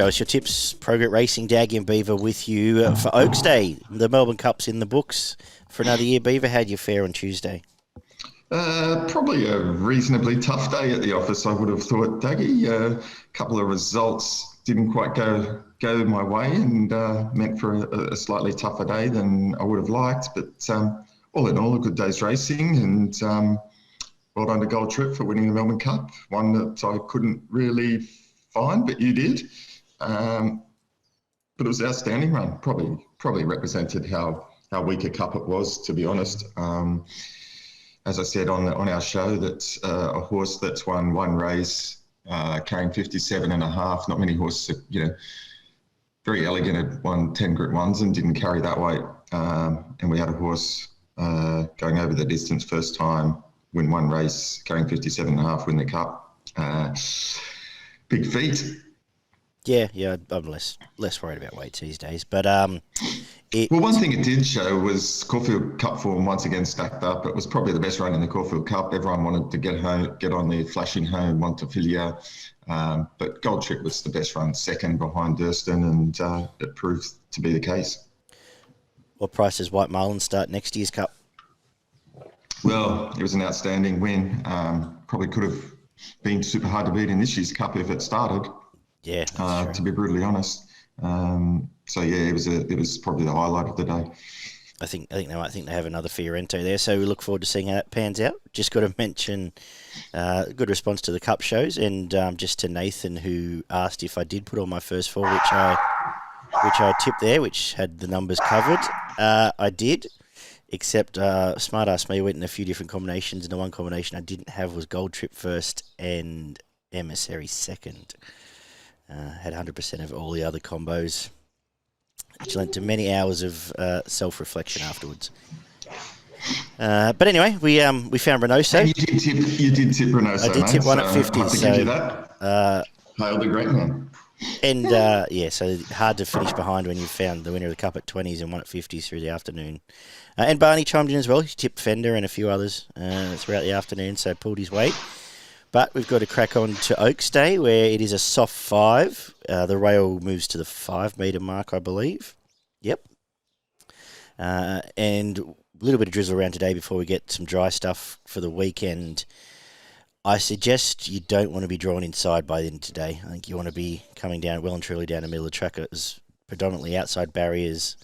show us your tips. Progress Racing, Daggy and Beaver with you for Oaks Day. The Melbourne Cup's in the books for another year. Beaver, how'd you fare on Tuesday? Probably a reasonably tough day at the office, I would have thought, Daggy. A couple of results didn't quite go my way and meant for a slightly tougher day than I would have liked. But all in all, a good day's racing, and well done to Gold Trip for winning the Melbourne Cup, one that I couldn't really find, but you did. But it was an outstanding run, probably represented how weak a cup it was, to be honest. As I said on our show, that a horse that's won one race, carrying 57.5, not many horses, very elegant, had won 10 Group 1s and didn't carry that weight. And we had a horse going over the distance first time, win one race, carrying 57.5, win the cup. Big feat. Yeah, I'm less worried about weights these days. But one thing it did show was Caulfield Cup form once again stacked up. It was probably the best run in the Caulfield Cup. Everyone wanted to get on the flashing home Montefilia. But Gold Trip was the best run, second behind Durston, and it proved to be the case. What price does White Marlin start next year's Cup? Well, it was an outstanding win. Probably could have been super hard to beat in this year's Cup if it started. Yeah, that's true. To be brutally honest. It was probably the highlight of the day. I think they have another Fiorento there, so we look forward to seeing how that pans out. Just got to mention good response to the Cup shows, and just to Nathan, who asked if I did put on my first four, which I tipped there, which had the numbers covered. I did, except smart ass me went in a few different combinations, and the one combination I didn't have was Gold Trip first and Emissary second. Had 100% of all the other combos, which led to many hours of self-reflection afterwards. But anyway, we found Renoso. You did tip Renoso. I did tip one at 50. I have to give you that. Hail the great man. And so hard to finish behind when you found the winner of the Cup at 20s and one at 50s through the afternoon. And Barney chimed in as well. He tipped Fender and a few others throughout the afternoon, so pulled his weight. But we've got to crack on to Oaks Day, where it is a soft 5. The rail moves to the 5 metre mark, I believe. Yep. And a little bit of drizzle around today before we get some dry stuff for the weekend. I suggest you don't want to be drawn inside by the end of today. I think you want to be coming down well and truly down the middle of the track. It was predominantly outside barriers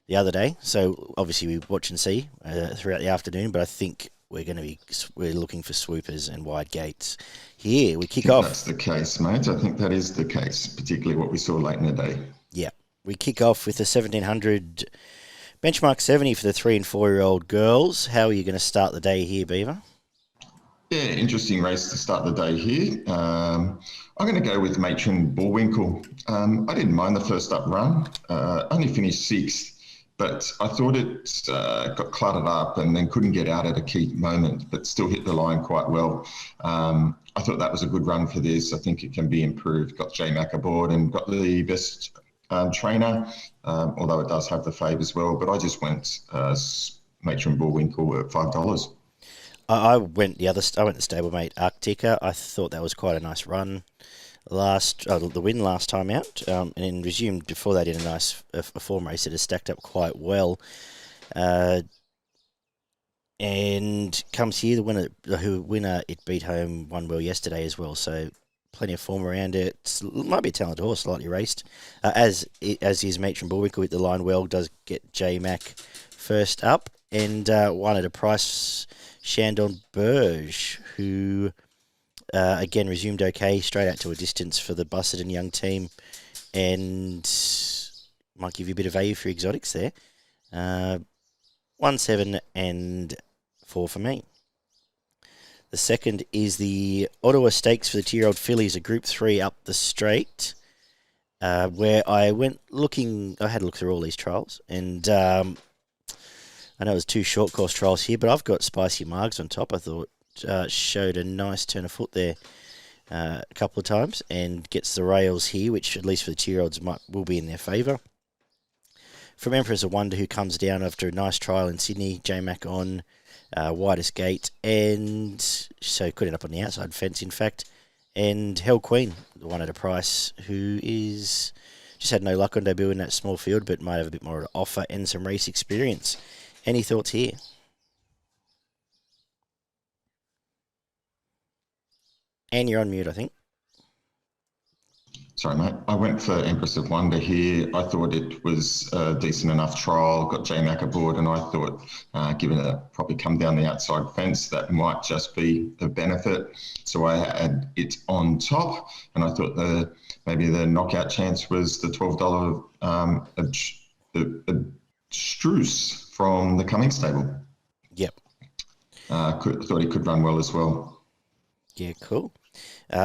the other day. So obviously we watch and see throughout the afternoon, but I think we're looking for swoopers and wide gates. Here, we kick off. That's the case, mate. I think that is the case, particularly what we saw late in the day. Yeah. We kick off with the 1700 benchmark 70 for the 3 and 4-year-old girls. How are you going to start the day here, Beaver? Yeah, interesting race to start the day here. I'm going to go with Matron Bullwinkle. I didn't mind the first up run. Only finished 6th. But I thought it got cluttered up and then couldn't get out at a key moment, but still hit the line quite well. I thought that was a good run for this. I think it can be improved. Got J Mac aboard and got the best trainer, although it does have the fave as well. But I just went Matron Bullwinkle at $5. I went the stablemate Arktika. I thought that was quite a nice run. The win last time out, and resumed before that in a nice form race. It has stacked up quite well, and comes here the winner. It beat home, won well yesterday as well. So plenty of form around it. It might be a talented horse, slightly raced, as is Matron Bullwinkle with the line well. Does get J Mac first up, and one at a price, Chandon Burge, who. Again, resumed okay, straight out to a distance for the Busserton young team, and might give you a bit of value for exotics there. 1, 7, and 4 for me. The second is the Ottawa Stakes for the 2-year-old fillies, a Group 3 up the straight, where I went looking. I had a look through all these trials, and I know there's 2 short course trials here, but I've got Spicy Margs on top. I thought. Showed a nice turn of foot there a couple of times and gets the rails here, which at least for the 2-year-olds will be in their favour. From Empress of Wonder, who comes down after a nice trial in Sydney, J-Mac on, widest gate, and so could end up on the outside fence, in fact, And Hell Queen, the one at a price, who is just had no luck on debut in that small field, but might have a bit more to offer and some race experience. Any thoughts here? And you're on mute, I think. Sorry, mate. I went for Empress of Wonder here. I thought it was a decent enough trial. Got J-Mac aboard, and I thought, given it probably come down the outside fence, that might just be a benefit. So I had it on top, and I thought maybe the knockout chance was the $12 Struce from the Cummings stable. Yep. Thought he could run well as well. Yeah, cool.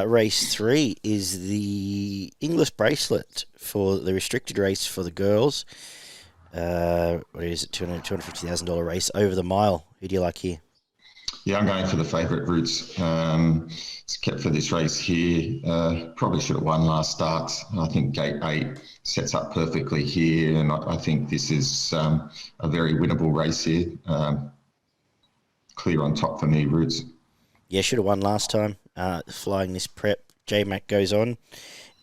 Race 3 is the English bracelet for the restricted race for the girls. What is it? $250,000 race over the mile. Who do you like here? Yeah, I'm going for the favourite routes. It's kept for this race here. Probably should have won last start. I think gate 8 sets up perfectly here, and I think this is a very winnable race here. Clear on top for me, routes. Yeah, should have won last time. Flying this prep, J-Mac goes on.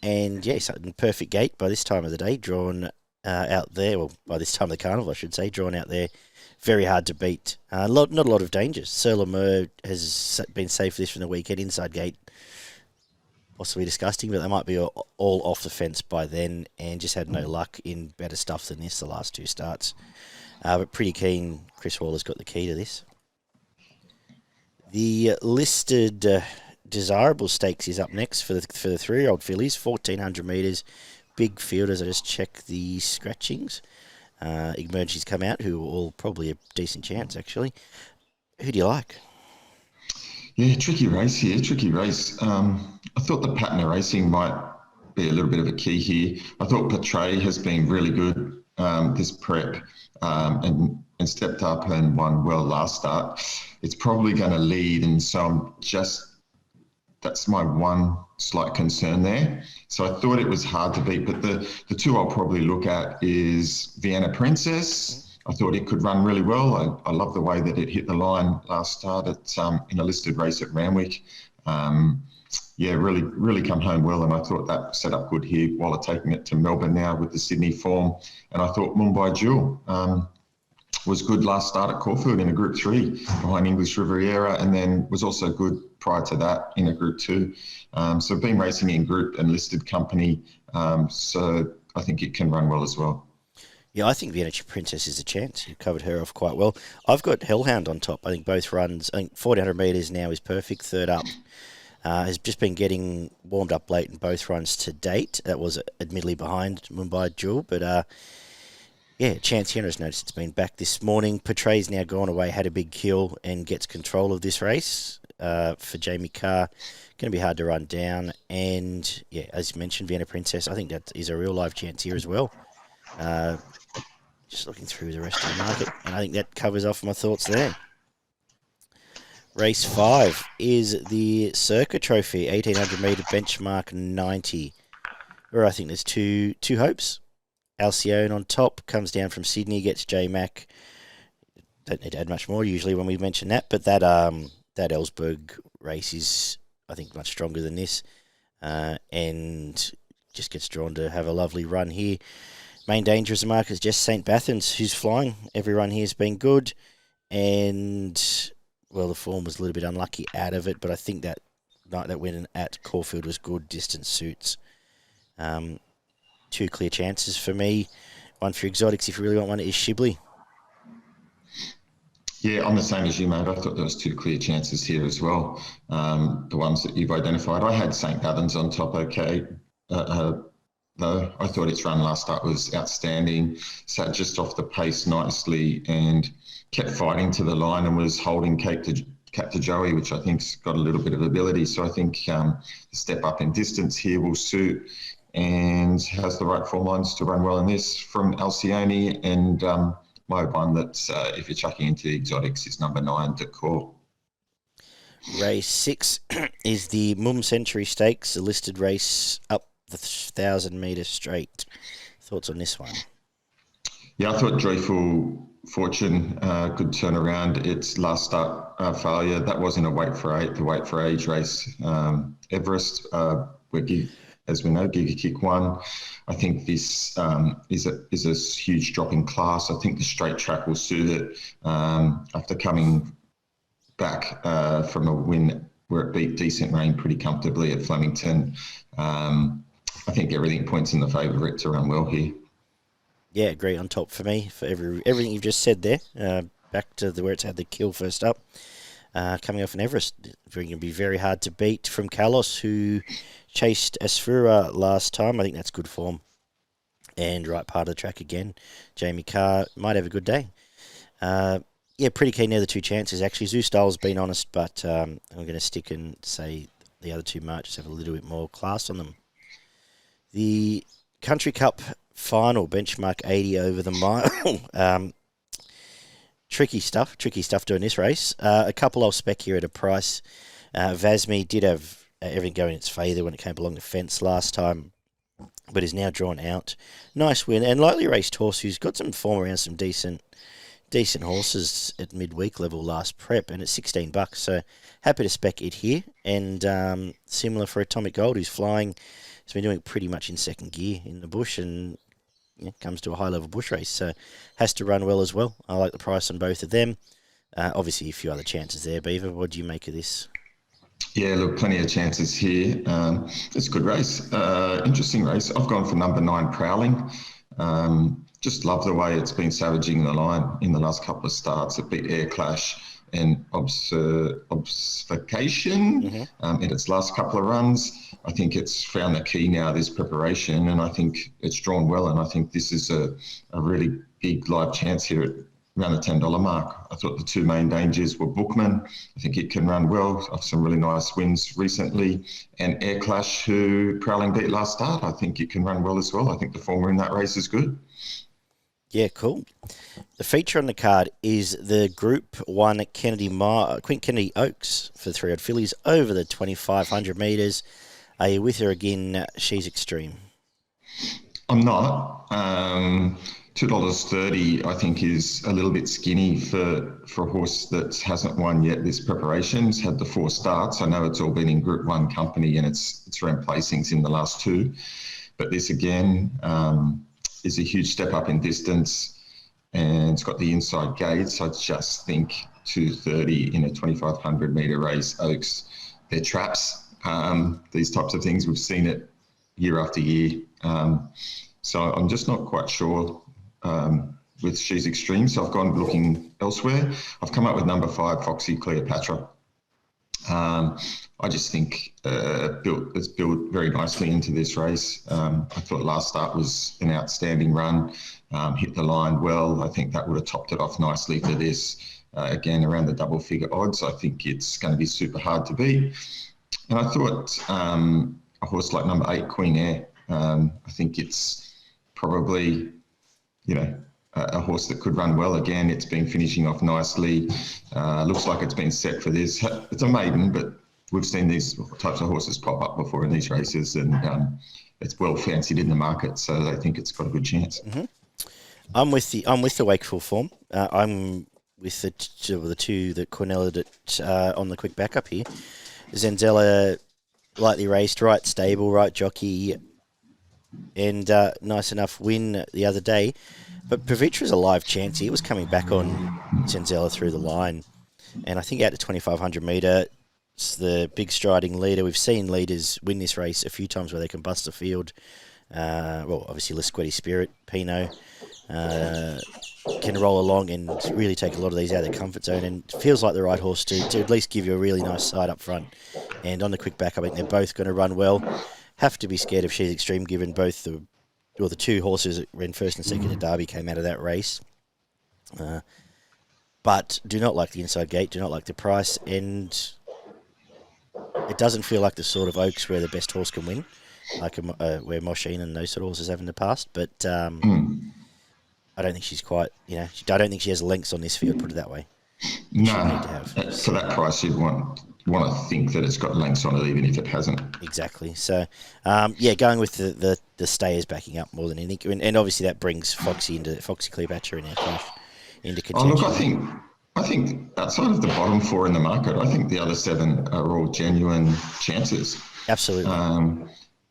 And, yeah, he's in perfect gate by this time of the day, drawn out there. Well, by this time of the carnival, I should say, drawn out there. Very hard to beat. Not a lot of dangers. Sir Lemur has been safe for this from the weekend. Inside gate, possibly disgusting, but they might be all off the fence by then and just had no luck in better stuff than this the last 2 starts. But pretty keen. Chris Waller's got the key to this. The listed Desirable Stakes is up next for the 3-year-old fillies, 1,400 metres. Big field as I just check the scratchings. Emergencies come out, who are all probably a decent chance, actually. Who do you like? Yeah, tricky race here, tricky race. I thought the pattern of racing might be a little bit of a key here. I thought Portray has been really good this prep and stepped up and won well last start. It's probably going to lead, and so that's my one slight concern there. So I thought it was hard to beat, but the 2 I'll probably look at is Vienna Princess. I thought it could run really well. I love the way that it hit the line last start in a listed race at Randwick. Really come home well, and I thought that set up good here while they're taking it to Melbourne now with the Sydney form. And I thought Mumbai Jewel was good last start at Caulfield in a Group 3 behind English Riviera, and then was also good prior to that in a Group 2. So I've been racing in group and listed company, so I think it can run well as well. Yeah, I think Vienna Princess is a chance. You've covered her off quite well. I've got Hellhound on top. I think both runs, 1,400 metres now is perfect, third up. Has just been getting warmed up late in both runs to date. That was admittedly behind Mumbai Jewel, but Chance here has noticed it's been back this morning. Portray's now gone away, had a big kill, and gets control of this race for Jamie Carr. Going to be hard to run down. And, as you mentioned, Vienna Princess, I think that is a real live chance here as well. Just looking through the rest of the market, and I think that covers off my thoughts there. Race 5 is the Circa Trophy, 1,800 metre benchmark 90, where I think there's two hopes. Alcyone on top, comes down from Sydney, gets J-Mac. Don't need to add much more usually when we mention that, but that Ellsberg race is, I think, much stronger than this, and just gets drawn to have a lovely run here. Main danger as a mark is just St. Bathans, who's flying. Every run here has been good, and, well, the form was a little bit unlucky out of it, but I think that win at Caulfield was good. Distance suits. 2 clear chances for me. One for exotics, if you really want one, is Shibley. Yeah, I'm the same as you, mate. I thought there was 2 clear chances here as well. The ones that you've identified. I had St. Bathans on top, okay. Though I thought its run last start was outstanding. Sat just off the pace nicely and kept fighting to the line and was holding Cap to Joey, which I think's got a little bit of ability. So I think the step up in distance here will suit, and has the right form lines to run well in this from Alcyone. And my one that if you're chucking into exotics is number 9, Decor. Race 6 is the Mumm Century Stakes, a listed race up the 1,000 metre straight. Thoughts on this one? Yeah, I thought Joyful fortune, good turnaround. Its last start failure, that wasn't a the weight for age race. Everest, where as we know, Giga Kick won. I think this is a huge drop in class. I think the straight track will suit it. After coming back from a win where it beat Decent Rain pretty comfortably at Flemington, I think everything points in the favour of it to run well here. Yeah, agree. On top for me for everything you've just said there. Back to where it's had the kill first up. Coming off an Everest, going to be very hard to beat from Kalos, who chased Asfura last time. I think that's good form. And right part of the track again. Jamie Carr might have a good day. Yeah, pretty keen near the two chances, actually. Zoo Style's been honest, but I'm going to stick and say the other two might just have a little bit more class on them. The Country Cup final, benchmark 80 over the mile. Tricky stuff doing this race. A couple I'll spec here at a price. Vasmee did have everything going in its favour when it came along the fence last time, but is now drawn out. Nice win, and lightly raced horse who's got some form around some decent horses at midweek level last prep, and it's $16. So happy to spec it here, and similar for Atomic Gold, who's flying. He's been doing it pretty much in second gear in the bush, and comes to a high level bush race, so has to run well as well. I like the price on both of them. Obviously, a few other chances there. Beaver, what do you make of this? Yeah, look, plenty of chances here. It's a good race, interesting race. I've gone for number 9, Prowling. Just love the way it's been savaging the line in the last couple of starts. It beat Air Clash and Obfuscation in its last couple of runs. I think it's found the key now, this preparation, and I think it's drawn well, and I think this is a really big live chance here at around the $10 mark. I thought the two main dangers were Bookman. I think it can run well, off some really nice wins recently, and Air Clash, who Prowling beat last start. I think it can run well as well. I think the former in that race is good. Yeah, cool. The feature on the card is the Group 1 Quint Kennedy Oaks for 3-odd fillies over the 2,500 metres. Are you with her again? She's extreme. I'm not. $2.30 I think is a little bit skinny for a horse that hasn't won yet this preparation. It's had the 4 starts. I know it's all been in Group 1 company, and it's around placings in the last 2. But this again is a huge step up in distance, and it's got the inside gates. I just think $2.30 in a 2,500 metre race, Oaks, they're traps. These types of things, we've seen it year after year. So I'm just not quite sure with She's Extreme. So I've gone looking elsewhere. I've come up with number 5, Foxy Cleopatra. I just think it's built very nicely into this race. I thought last start was an outstanding run, hit the line well. I think that would have topped it off nicely for this. Again, around the double figure odds, I think it's going to be super hard to beat. And I thought a horse like number 8, Queen Air, I think it's probably, a horse that could run well. Again, it's been finishing off nicely. Looks like it's been set for this. It's a maiden, but we've seen these types of horses pop up before in these races, and it's well fancied in the market, so I think it's got a good chance. Mm-hmm. I'm with the Wakeful form. I'm with the two that Cornellaed it on the quick backup here. Zenzella, lightly raced, right stable, right jockey, and nice enough win the other day. But Pavitra's a live chance. He was coming back on Zenzella through the line, and I think out to 2,500 metre, it's the big striding leader. We've seen leaders win this race a few times where they can bust the field. Obviously, Lisquetti Spirit, Pinot, can roll along and really take a lot of these out of their comfort zone, and feels like the right horse to at least give you a really nice side up front. And on the quick back, I think they're both going to run well. Have to be scared of She's Extreme, given both the two horses that ran first and second at Derby came out of that race. But do not like the inside gate, do not like the price, and it doesn't feel like the sort of Oaks where the best horse can win, like where Mosheen and those sort of horses have in the past. But I don't think she's quite, I don't think she has lengths on this field, put it that way. No, for that price, you'd want to think that it's got lengths on it, even if it hasn't. Exactly. So, going with the stayers backing up more than anything, and obviously that brings Foxy Cleopatra in our clash into Oh, look, contention? I think outside of the bottom four in the market, I think the other seven are all genuine chances. Absolutely.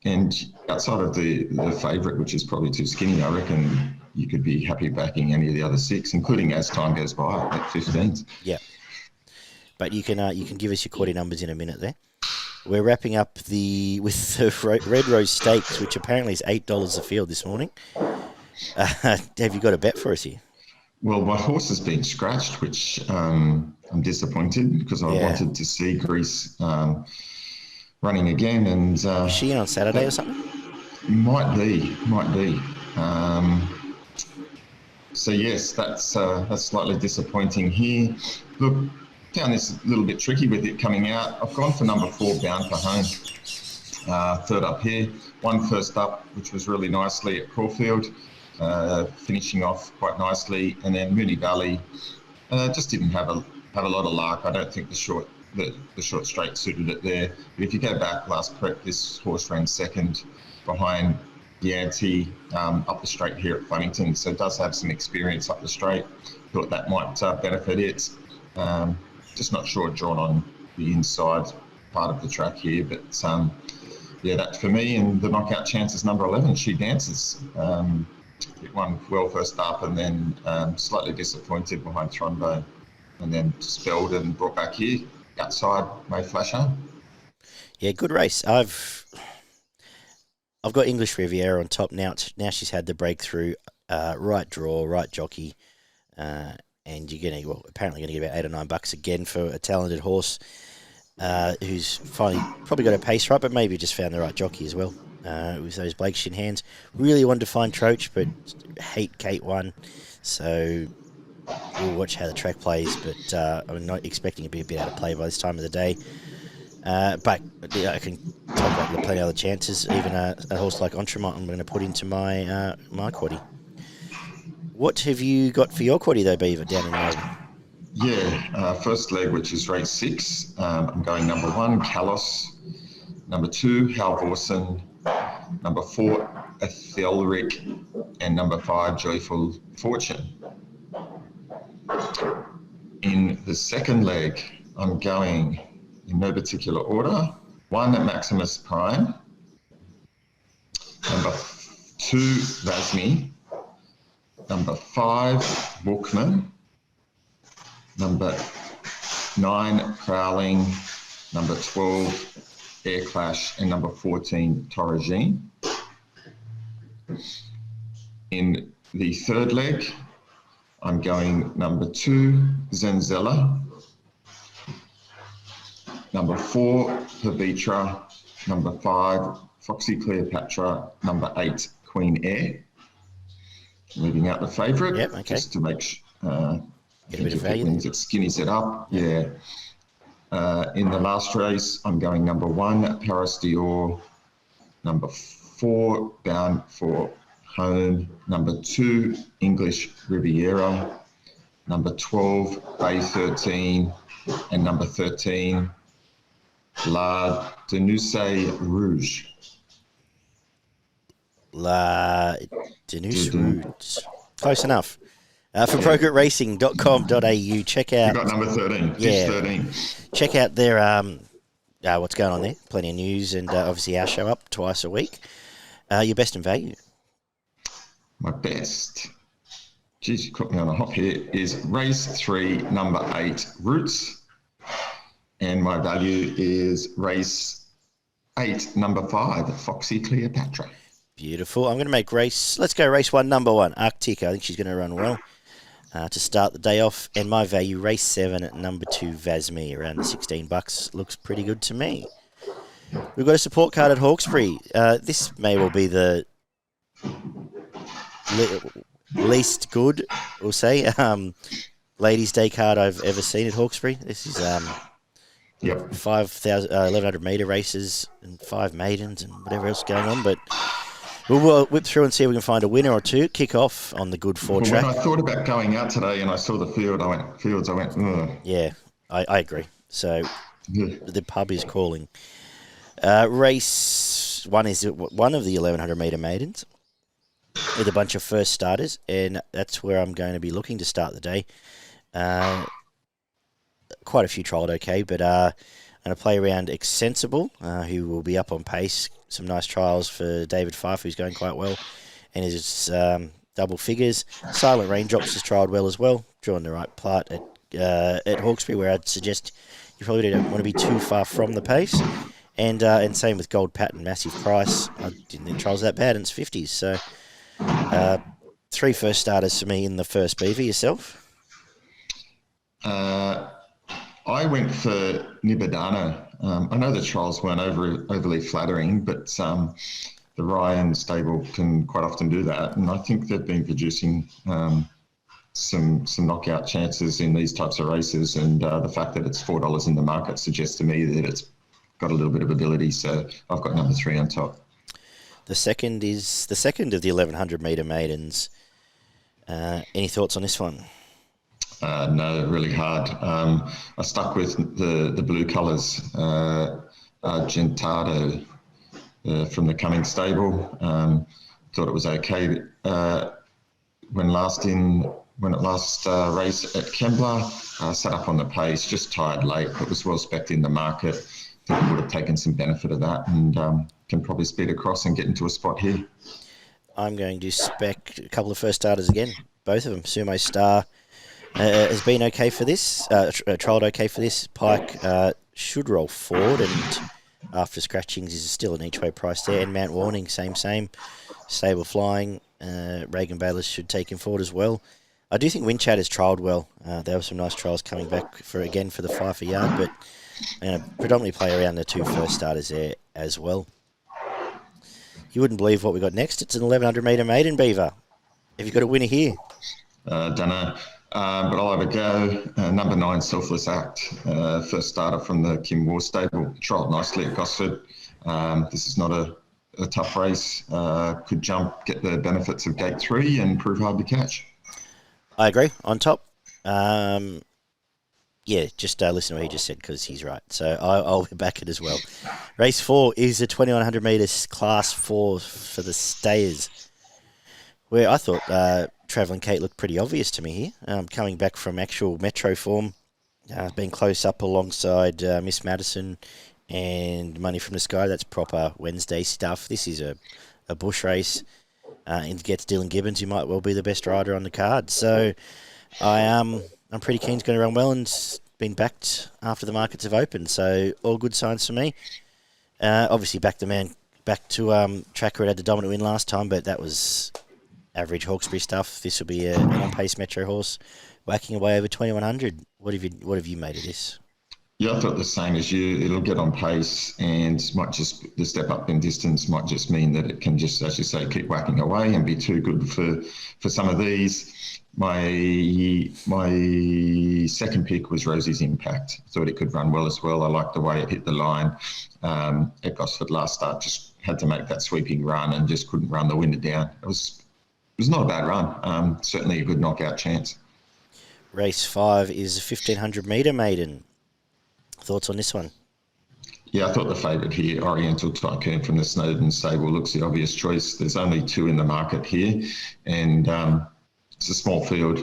And outside of the favourite, which is probably too skinny, I reckon you could be happy backing any of the other six, including as time goes by at 15s. Yeah. But you can give us your quarter numbers in a minute there. We're wrapping up with the Red Rose Stakes, which apparently is $8 a field this morning. Have you got a bet for us here? Well, my horse has been scratched, which I'm disappointed because I wanted to see Greece running again. And is she in on Saturday or something? Might be. So yes, that's slightly disappointing here. Look, found this a little bit tricky with it coming out. I've gone for number 4, Bound for Home. Third up here, won first up, which was really nicely at Caulfield, finishing off quite nicely, and then Mooney Valley just didn't have a lot of luck. I don't think the short straight suited it there. But if you go back last prep, this horse ran second behind Yanti up the straight here at Flemington, so it does have some experience up the straight. Thought that might benefit it. Just not sure drawn on the inside part of the track here, but that's for me. And the knockout chance is number 11, She Dances. It won well first up, and then slightly disappointed behind Thronbone, and then spelled and brought back here. Outside, May Flash home. Yeah, good race. I've got English Riviera on top now. Now she's had the breakthrough, right draw, right jockey, and you're apparently going to get about $8 or $9 again for a talented horse who's finally probably got a pace right, but maybe just found the right jockey as well with those Blakeshin hands. Really wanted to find Troach, but hate Kate 1, so we'll watch how the track plays. But I'm not expecting to be a bit out of play by this time of the day. But I can talk about plenty of other chances. Even a horse like Entremont I'm going to put into my quaddie. What have you got for your quaddie though, Beaver, down in Melbourne? Yeah, first leg, which is race 6. I'm going number 1, Kalos. Number 2, Halvorsen. Number 4, Ethelric. And number 5, Joyful Fortune. In the second leg, I'm going in no particular order. 1, Maximus Prime. Number 2, Vasmee. Number 5, Bookman. Number 9, Prowling. Number 12, Air Clash. And number 14, Torregine. In the third leg, I'm going number 2, Zenzella. Number 4, Pavitra. Number 5, Foxy Cleopatra. Number 8, Queen Air. Leaving out the favourite, just to make get a bit of value. It skinnies it up. Yeah. In the last race, I'm going number 1, Paris Dior. Number 4, Bound for Home. Number 2, English Riviera. Number 12, Bay 13. And number 13, La Denuse Rouge. La Denuse Rouge. Close enough. For progretracing.com.au, check out... You got number 13. Yeah. 13. Check out their what's going on there. Plenty of news, and obviously our show up twice a week. Your best and value. My best, geez, you caught me on a hop here, is race 3, number 8, Roots. And my value is race 8, number 5, Foxy Cleopatra. Beautiful. I'm going to make let's go race 1, number 1, Arktika. I think she's going to run well to start the day off. And my value, race 7 at number 2, Vasmee, around $16. Looks pretty good to me. We've got a support card at Hawkesbury. This may well be the least good, we'll say, Ladies Day card I've ever seen at Hawkesbury. This is 1,100 metre races and 5 maidens and whatever else going on, but we'll whip through and see if we can find a winner or two. Kick off on the good 4 track. When I thought about going out today and I saw the field, I went, ugh. Yeah, I agree. So the pub is calling. Race 1 is one of the 1,100 metre maidens. with a bunch of first starters, and that's where I'm going to be looking to start the day. Quite a few trialled okay, but I'm going to play around Exsensible, who will be up on pace. Some nice trials for David Fife, who's going quite well, and is double figures. Silent Raindrops has trialled well as well, drawing the right plot at Hawkesbury, where I'd suggest you probably don't want to be too far from the pace. And same with Gold Pattern, massive price. I didn't think trials that bad, and it's 50s. So 3 first starters for me in the first Beaver. Yourself? I went for Nibadano. I know the trials weren't overly flattering, but the Ryan stable can quite often do that. And I think they've been producing some knockout chances in these types of races. And the fact that it's $4 in the market suggests to me that it's got a little bit of ability. So I've got number 3 on top. The second is the second of the 1100 metre maidens. Any thoughts on this one? No, really hard. I stuck with the blue colours, Argentado from the Cummings stable. Thought it was okay when it last raced at Kembla. Sat up on the pace, just tired late, but was well spec'd in the market. I think it would have taken some benefit of that, and can probably speed across and get into a spot here. I'm going to spec a couple of first starters again, both of them. Sumo Star has been okay for this, trialled okay for this. Pike should roll forward, and after scratchings is still an each way price there. And Mount Warning, same. Stable Flying, Reagan Bayless should take him forward as well. I do think Wind Chat has trialled well. There were some nice trials coming back for the 5 yard, but I'm going to predominantly play around the 2 first starters there as well. You wouldn't believe what we got next. It's an 1100 metre maiden, Beaver. Have you got a winner here? Don't know. But I'll have a go. Number 9, Selfless Act, first starter from the Kim War stable. Trialled nicely at Gosford. This is not a tough race. Could jump, get the benefits of gate 3 and prove hard to catch. I agree. On top. Just listen to what he just said because he's right. So I'll back it as well. Race 4 is a 2100 metres class 4 for the stayers, where I thought Travelling Kate looked pretty obvious to me here. Coming back from actual Metro form, being close up alongside Miss Madison and Money from the Sky. That's proper Wednesday stuff. This is a bush race. And gets Dylan Gibbons, who might well be the best rider on the card. So I'm pretty keen. It's going to run well, and it's been backed after the markets have opened. So all good signs for me. Obviously back to Tracker had the dominant win last time, but that was average Hawkesbury stuff. This will be an on-pace Metro horse whacking away over 2100. What have you made of this? Yeah, I thought the same as you. It'll get on pace, and might just the step up in distance might just mean that it can just, as you say, keep whacking away and be too good for some of these. My second pick was Rosie's Impact. Thought it could run well as well. I liked the way it hit the line. At Gosford last start, just had to make that sweeping run and just couldn't run the winner down. It was not a bad run. Certainly a good knockout chance. Race 5 is a 1500 metre maiden. Thoughts on this one? Yeah, I thought the favourite here, Oriental Tycoon from the Snowden stable, looks the obvious choice. There's only 2 in the market here, and it's a small field.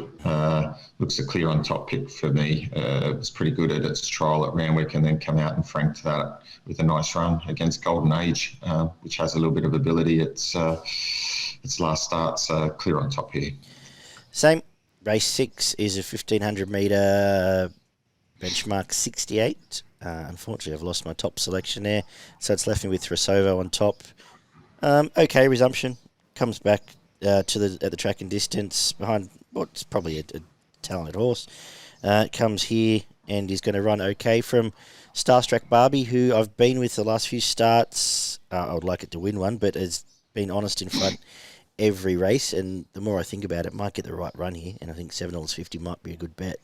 Looks a clear on top pick for me. It was pretty good at its trial at Randwick, and then come out and franked that with a nice run against Golden Age, which has a little bit of ability. Its last start, so clear on top here. Same. Race 6 is a 1500 metre benchmark 68. Unfortunately, I've lost my top selection there, so it's left me with Thrasovo on top. Okay, resumption. Comes back at the track and distance behind what's probably a talented horse. Comes here and is going to run okay from Starstruck Barbie, who I've been with the last few starts. I would like it to win one, but has been honest in front every race, and the more I think about it, might get the right run here, and I think $7.50 might be a good bet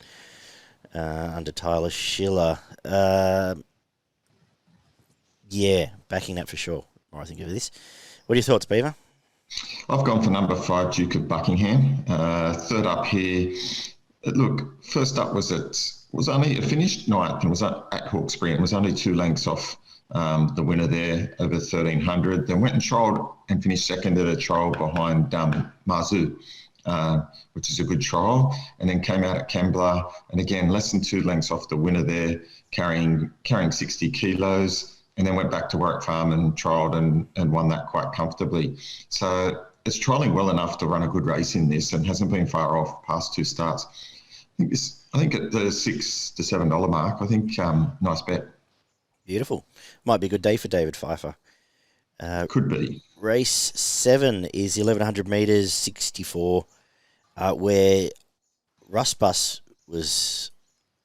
under Tyler Schiller. Backing that for sure. The more I think of this. What are your thoughts, Beaver? I've gone for number 5, Duke of Buckingham. Third up here. Look, first up it finished ninth and was at Hawkesbury and was only 2 lengths off the winner there over 1,300. Then went and trialled and finished second at a trial behind Marzu, which is a good trial. And then came out at Kembla, and again, less than 2 lengths off the winner there, carrying 60 kilos. And then went back to Warwick Farm and trialled and won that quite comfortably. So it's trialling well enough to run a good race in this, and hasn't been far off past 2 starts. I think at the $6 to $7 mark, I think nice bet. Beautiful. Might be a good day for David Pfeiffer. Could be. Race 7 is 1,100 metres, 64, where Russ Bus was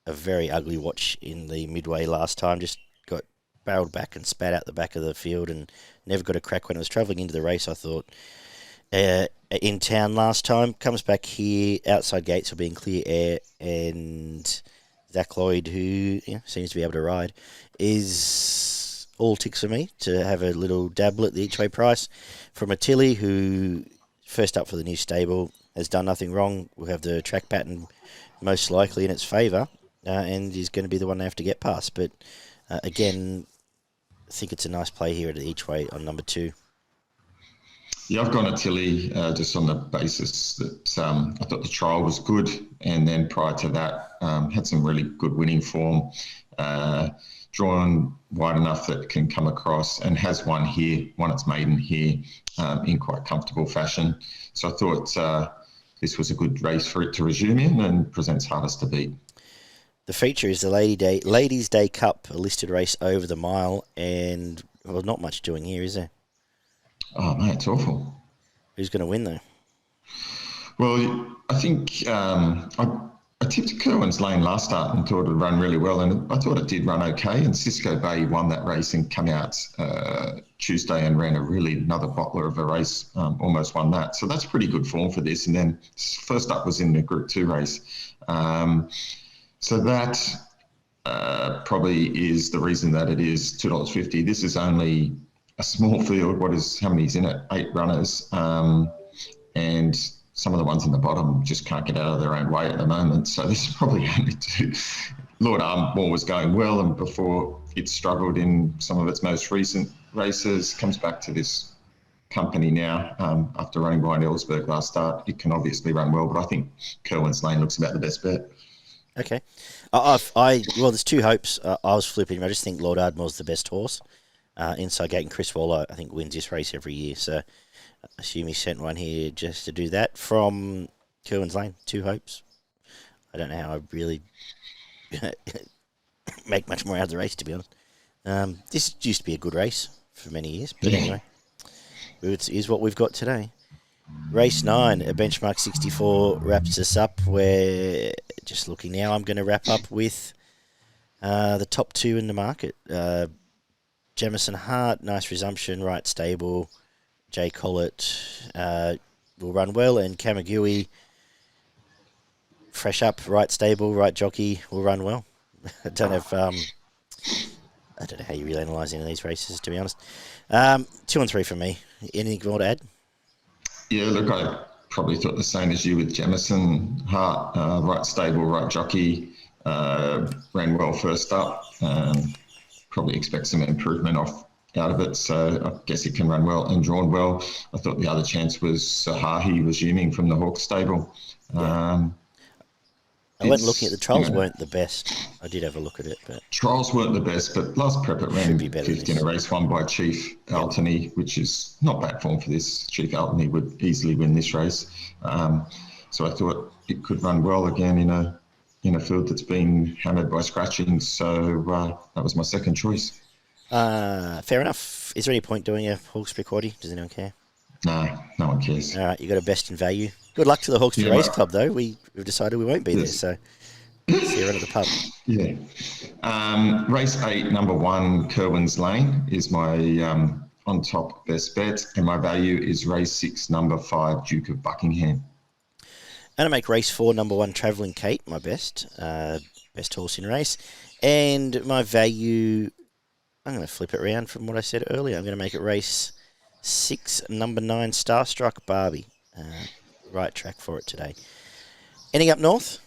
a very ugly watch in the midway last time. Just got barreled back and spat out the back of the field and never got a crack when it was travelling into the race, I thought. In town last time, comes back here, outside gates will be in clear air, and Zach Lloyd, who seems to be able to ride, is all ticks for me to have a little dabble at the each way price from a Tilly, who first up for the new stable, has done nothing wrong, will have the track pattern most likely in its favour, and is going to be the one they have to get past. But again, I think it's a nice play here at the each way on number 2. Yeah, I've gone a Tilly just on the basis that I thought the trial was good, and then prior to that had some really good winning form, drawn wide enough that it can come across, and has won its maiden here in quite comfortable fashion. So I thought this was a good race for it to resume in, and presents hardest to beat. The feature is the Ladies Day Cup, a listed race over the mile, and not much doing here, is there? Oh, mate, it's awful. Who's going to win, though? Well, I think I tipped Kirwan's Lane last start and thought it would run really well, and I thought it did run okay. And Cisco Bay won that race and came out Tuesday and ran another bottler of a race, almost won that. So that's pretty good form for this. And then first up was in the Group 2 race. So that probably is the reason that it is $2.50. This is only a small field. How many's in it? 8 runners. And some of the ones in the bottom just can't get out of their own way at the moment. So this is probably only 2. Lord Aardmore was going well, and before it struggled in some of its most recent races, comes back to this company now after running behind Ellsberg last start. It can obviously run well, but I think Kirwan's Lane looks about the best bet. Okay. Well, there's 2 hopes. I was flipping. I just think Lord Ardmore's the best horse. Inside Gate, and Chris Waller, I think, wins this race every year. So I assume he sent one here just to do that. From Kirwan's Lane, 2 hopes. I don't know how I really make much more out of the race, to be honest. This used to be a good race for many years, but anyway, it is what we've got today. Race 9, a benchmark 64 wraps us up. We're just looking now. I'm going to wrap up with the top 2 in the market. Jamison Hart, nice resumption, right stable. Jay Collett will run well, and Kamagui, fresh up, right stable, right jockey, will run well. I don't know how you really analyse any of these races, to be honest. 2 and 3 for me. Anything more to add? Yeah, look, I probably thought the same as you with Jamison Hart, right stable, right jockey, ran well first up. Probably expect some improvement out of it, so I guess it can run well and drawn well. I thought the other chance was Sahahi resuming from the Hawke stable. Yeah. I went looking at the trials, weren't the best. I did have a look at it, but trials weren't the best. But last prep it ran 5th in a race won by Chief Altony, which is not bad form for this. Chief Altony would easily win this race, so I thought it could run well again in a field that's been hammered by scratching. So that was my second choice. Fair enough. Is there any point doing a Hawkesbury quaddie? Does anyone care? No, no one cares. All right, you got a best in value. Good luck to the Hawkesbury Race Club, though. We've decided we won't be there, so see you around at the pub. Yeah. Race 8, number 1, Kirwan's Lane is my on top best bet, and my value is race 6, number 5, Duke of Buckingham. And I make race 4, number 1, Travelling Kate, my best horse in race. And my value, I'm going to flip it around from what I said earlier. I'm going to make it race 6, number 9, Starstruck Barbie. Right track for it today. Ending up north,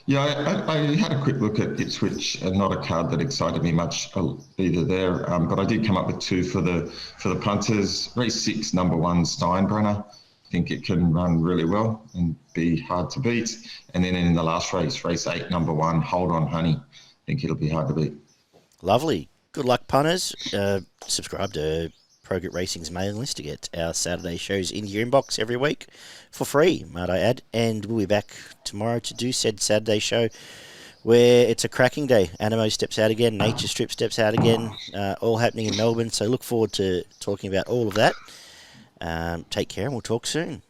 Yeah, I had a quick look at Ipswich, not a card that excited me much either there, but I did come up with two for the punters. Race 6, number 1, Steinbrenner. I think it can run really well and be hard to beat. And then in the last race, race 8, number 1, Hold On Honey. I think it'll be hard to beat. Lovely. Good luck, punters. Subscribe to Progrit Racing's mailing list to get our Saturday shows into your inbox every week for free, might I add. And we'll be back tomorrow to do said Saturday show where it's a cracking day. Animo steps out again, Nature Strip steps out again, all happening in Melbourne. So look forward to talking about all of that. Take care and we'll talk soon.